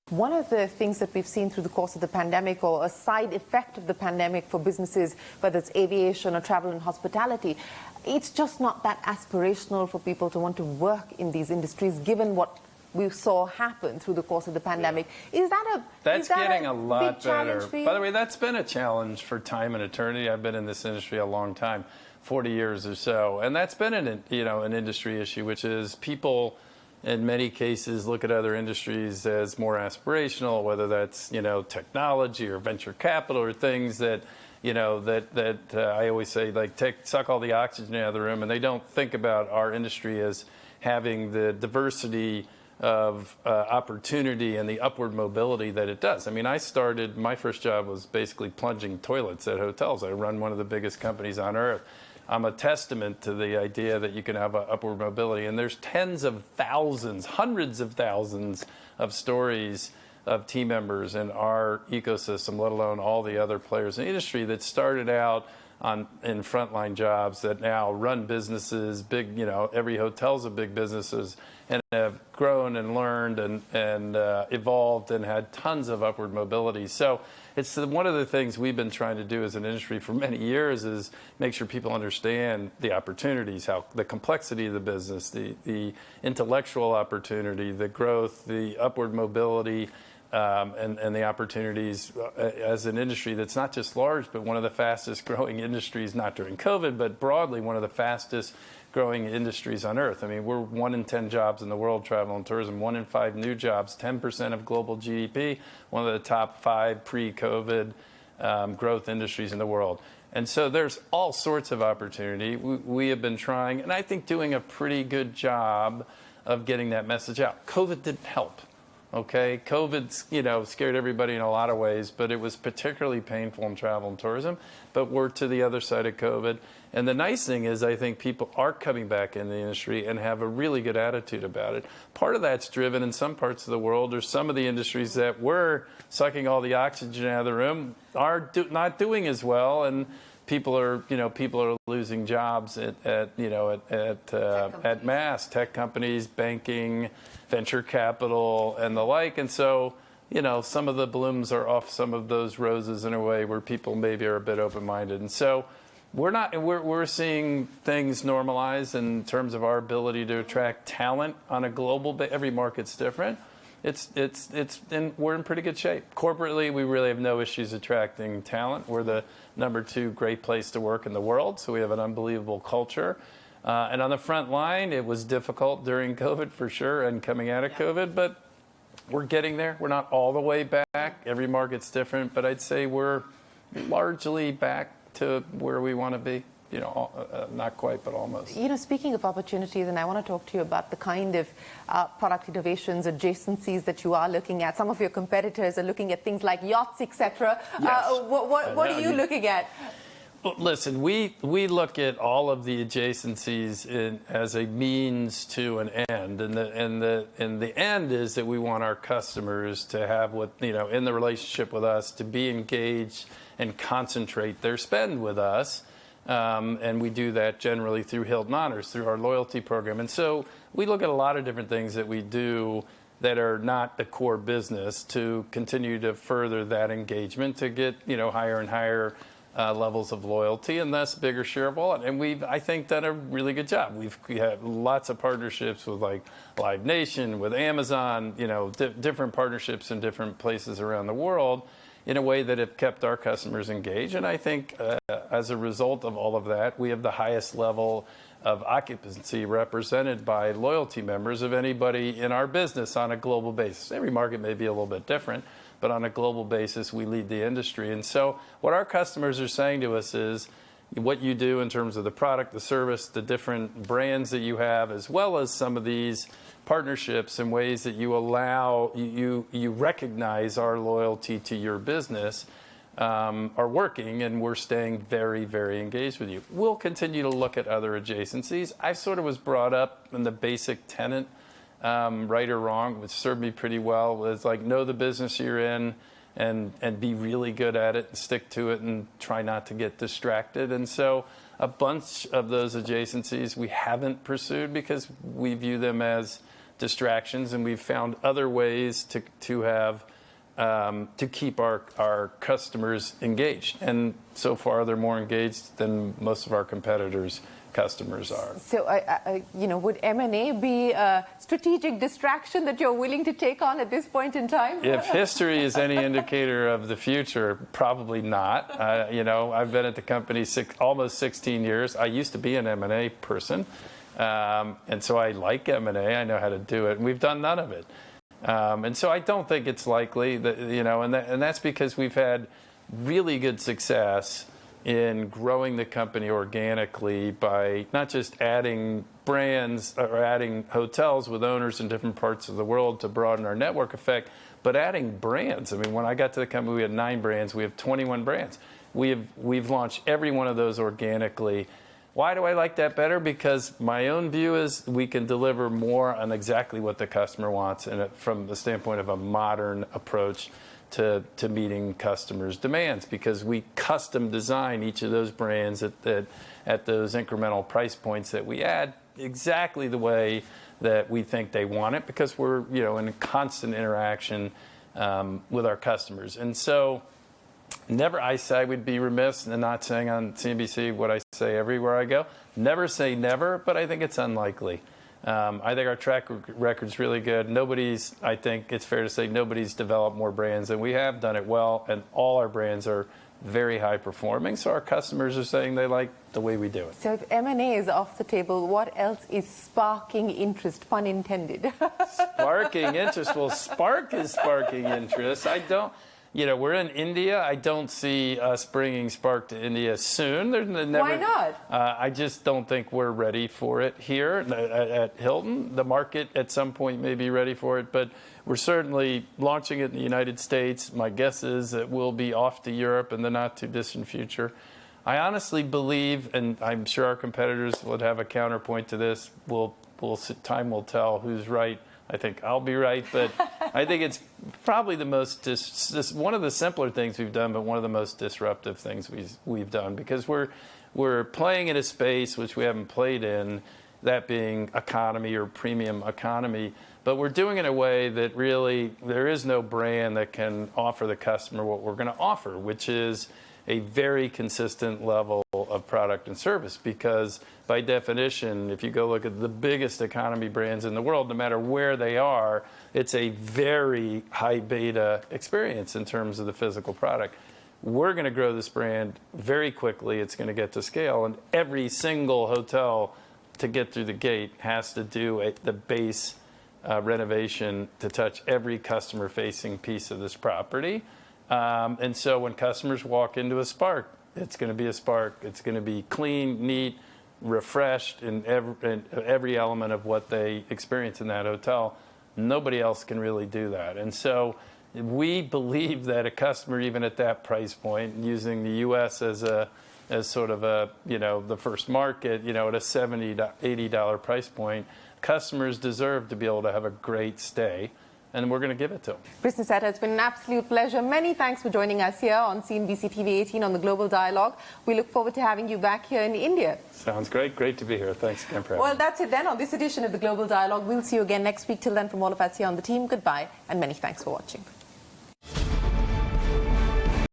One of the things that we've seen through the course of the pandemic, or a side effect of the pandemic for businesses, whether it's aviation or travel and hospitality, it's just not that aspirational for people to want to work in these industries, given what we saw happen through the course of the pandemic. Yeah. Is that getting a lot better. For you? By the way, that's been a challenge for time and eternity. I've been in this industry a long time, 40 years or so, and that's been an industry issue, which is people in many cases look at other industries as more aspirational, whether that's technology or venture capital or things that I always say, like, suck all the oxygen out of the room, and they don't think about our industry as having the diversity of opportunity and the upward mobility that it does. I mean, my first job was basically plunging toilets at hotels. I run one of the biggest companies on earth. I'm a testament to the idea that you can have upward mobility. And there's tens of thousands, hundreds of thousands of stories of team members in our ecosystem, let alone all the other players in the industry that started out in frontline jobs that now run businesses, big, every hotel's a big businesses, and have grown and learned and evolved and had tons of upward mobility. So it's one of the things we've been trying to do as an industry for many years is make sure people understand the opportunities, the complexity of the business, the intellectual opportunity, the growth, the upward mobility, and the opportunities as an industry that's not just large, but one of the fastest growing industries, not during COVID, but broadly one of the fastest growing industries on earth. I mean, we're 1 in 10 jobs in the world, travel and tourism, 1 in 5 new jobs, 10% of global GDP, one of the top 5 pre-COVID growth industries in the world. And so there's all sorts of opportunity. We have been trying, and I think doing a pretty good job of getting that message out. COVID didn't help. Okay, COVID, scared everybody in a lot of ways, but it was particularly painful in travel and tourism. But we're to the other side of COVID. And the nice thing is I think people are coming back in the industry and have a really good attitude about it. Part of that's driven in some parts of the world, or some of the industries that were sucking all the oxygen out of the room are not doing as well. And people are losing jobs at mass, tech companies, banking, venture capital, and the like. And so, some of the blooms are off some of those roses in a way where people maybe are a bit open-minded. And so we're seeing things normalize in terms of our ability to attract talent on a global basis. Every market's different. We're in pretty good shape. Corporately, we really have no issues attracting talent. We're the #2 great place to work in the world, so we have an unbelievable culture. And on the front line, it was difficult during COVID for sure, and coming out of COVID, but we're getting there. We're not all the way back. Every market's different, but I'd say we're largely back to where we want to be. Not quite, but almost. Speaking of opportunities, and I want to talk to you about the kind of product innovations, adjacencies that you are looking at. Some of your competitors are looking at things like yachts, etc. Yes. What are you looking at? Well, listen, we look at all of the adjacencies as a means to an end, and the end is that we want our customers to have in the relationship with us, to be engaged and concentrate their spend with us. And we do that generally through Hilton Honors, through our loyalty program. And so we look at a lot of different things that we do that are not the core business to continue to further that engagement, to get higher and higher levels of loyalty, and thus bigger share of wallet. And we've, I think, done a really good job. We have lots of partnerships with like Live Nation, with Amazon, different partnerships in different places around the world, in a way that have kept our customers engaged. And I think as a result of all of that, we have the highest level of occupancy represented by loyalty members of anybody in our business on a global basis. Every market may be a little bit different, but on a global basis, we lead the industry. And so what our customers are saying to us is, what you do in terms of the product, the service, the different brands that you have, as well as some of these partnerships and ways that you allow, you recognize our loyalty to your business, are working, and we're staying very, very engaged with you. We'll continue to look at other adjacencies. I sort of was brought up in the basic tenet, right or wrong, which served me pretty well. It's like, know the business you're in, and be really good at it and stick to it and try not to get distracted. And so a bunch of those adjacencies we haven't pursued because we view them as distractions, and we've found other ways to have to keep our customers engaged. And so far, they're more engaged than most of our competitors' customers are. So, would M&A be a strategic distraction that you're willing to take on at this point in time? If history is any indicator of the future, probably not. I've been at the company almost 16 years. I used to be an M&A person, and so I like M&A. I know how to do it, and we've done none of it. And so I don't think it's likely that, and that's because we've had really good success in growing the company organically by not just adding brands or adding hotels with owners in different parts of the world to broaden our network effect, but adding brands. I mean, when I got to the company, we had 9 brands. We have 21 brands. We've launched every one of those organically. Why do I like that better? Because my own view is we can deliver more on exactly what the customer wants, and from the standpoint of a modern approach to meeting customers' demands, because we custom design each of those brands at those incremental price points that we add exactly the way that we think they want it, because we're in constant interaction with our customers. And so I would be remiss in not saying on CNBC what I say everywhere I go. Never say never, but I think it's unlikely. I think our track record's really good. I think it's fair to say nobody's developed more brands than we have, done it well, and all our brands are very high performing. So our customers are saying they like the way we do it. So if M&A is off the table, what else is sparking interest, pun intended? Sparking interest? Well, Spark is sparking interest. We're in India. I don't see us bringing Spark to India soon. Why not? I just don't think we're ready for it here at Hilton. The market at some point may be ready for it, but we're certainly launching it in the United States. My guess is that we'll be off to Europe in the not too distant future. I honestly believe, and I'm sure our competitors would have a counterpoint to this, time will tell who's right. I think I'll be right, but I think it's probably the most one of the simpler things we've done, but one of the most disruptive things we've done, because we're playing in a space which we haven't played in, that being economy or premium economy, but we're doing it in a way that really there is no brand that can offer the customer what we're going to offer, which is a very consistent level of product and service, because by definition, if you go look at the biggest economy brands in the world, no matter where they are, it's a very high beta experience in terms of the physical product. We're going to grow this brand very quickly. It's going to get to scale, and every single hotel to get through the gate has to do the base renovation to touch every customer-facing piece of this property. And so when customers walk into a Spark, it's going to be a Spark. It's going to be clean, neat, refreshed in every element of what they experience in that hotel. Nobody else can really do that. And so we believe that a customer, even at that price point, using the U.S. as sort of the first market, at a $70 to $80 price point, customers deserve to be able to have a great stay. And we're going to give it to them. Mr. Nassetta, it's been an absolute pleasure. Many thanks for joining us here on CNBC-TV18 on the Global Dialogue. We look forward to having you back here in India. Sounds great. Great to be here. Thanks again for having me. Well, that's it then on this edition of the Global Dialogue. We'll see you again next week. Till then, from all of us here on the team, goodbye and many thanks for watching.